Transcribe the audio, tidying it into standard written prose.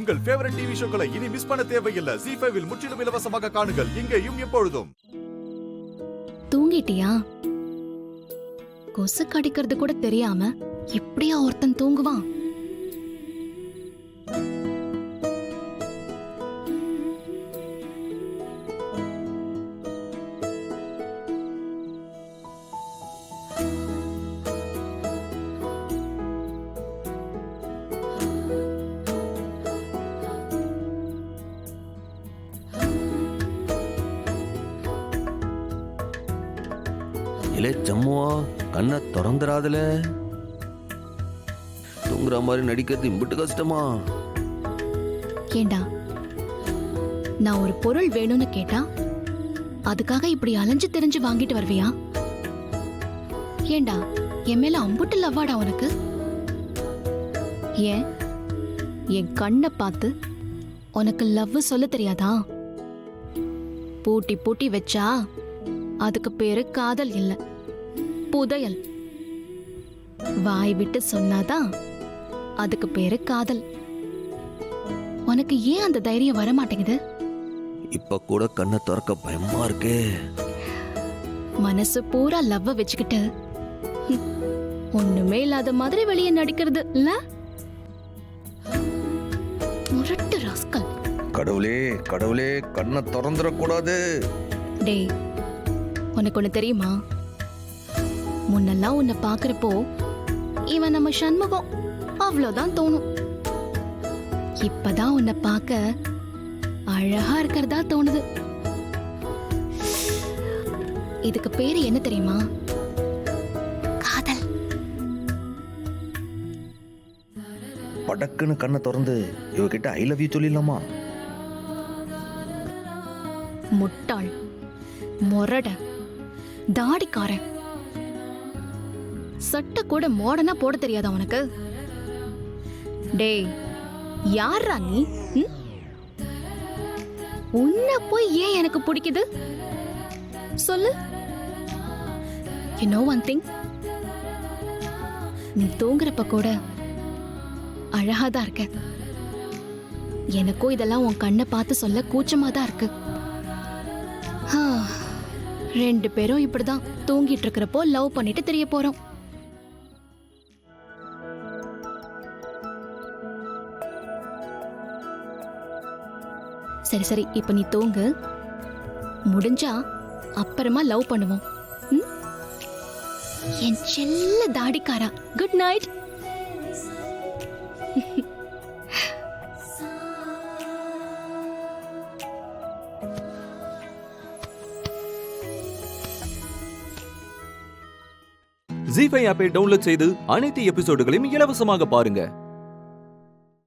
உங்கள் favourite TV ஷோக்களை இனி miss பண்ண தேவையில்லை. ZEE5 இல் முற்றிலும் இலவசமாக காணுங்கள். இங்கேயும் எப்பொழுதும். தூங்கிட்டியா? கொசு கடிக்கிறது கூட தெரியாம இப்படியா ஒருத்தன் தூங்குவான்? இலே ஜம்முவா, கண்ணை திறந்துடாதுல. தூங்குற மாதிரி நடிக்கிறது இம்பிட்டு கஷ்டமா? ஏண்டா, நான் ஒரு பொருள் வேணும்னு கேட்டா அதுக்காக இப்படி அலைஞ்சு திரிஞ்சு வாங்கிட்டு வருவியா? ஏண்டா, என் மேல அம்புட்டு லவ்வாடா உனக்கு? ஏன் என் கண்ணை பார்த்து உனக்கு லவ் சொல்ல தெரியாதா? பூட்டி பூட்டி வச்சா அதுக்கு பேரு காதல் இல்ல, புதையல். வாய் விட்டு சொன்னாதான் அதுக்கு பேரு காதல். உனக்கு ஏன் அந்த தைரியம் வர மாட்டேங்குது? இப்ப கூட கண்ணை திறக்க பயமா இருக்கே. மனசு பூரா லவ்வ வச்சுக்கிட்டு ஒண்ணுமே இல்லாத மாதிரி வெளியே நடிக்கிறது இல்ல? முரட்டு ராஸ்கல். கடவுளே கடவுளே, கண்ணை திறந்துடக்கூடாது. டேய், உனக்கு ஒண்ணு தெரியுமா? முன்னெல்லாம் உன்னை பாக்குறப்போ இவன் நம்ம சண்முகம் அவ்வளவுதான் தோணும். இப்பதான் உன்னை பார்க்க அழகா இருக்கிறதா தோணுது. இதுக்கு பேரு என்ன தெரியுமா? காதல். படக்குன்னு கண்ணை திறந்து இவகிட்ட ஐ லவ் யூ சொல்லிடலாமா? முட்டாள், மொரட, தாடிக்காரன், சட்டை கூட மாடர்னா போட தெரியாதா உனக்கு? டேய், யாரா நீ? உன்னை போய் ஏன் எனக்கு பிடிக்குது சொல்லு. You know one thing? நீ தூங்குறப்ப கூட அழகாதான் இருக்க. எனக்கும் இதெல்லாம் உன் கண்ணை பார்த்து சொல்ல கூச்சமாதான் இருக்கு. ரெண்டு பேரும் இப்படிதான் தூங்கிட்டு இருக்கிறப்போ லவ் பண்ணிட்டு தெரிய போறோம். சரி சரி, இப்ப நீ தூங்கு. முடிஞ்சா அப்புறமா லவ் பண்ணுவோம். என் செல்ல தாடிக்காரா, குட் நைட். ZEE5 ஆப்பை டவுன்லோட் செய்து அனைத்து எபிசோடுகளையும் இலவசமாக பாருங்க.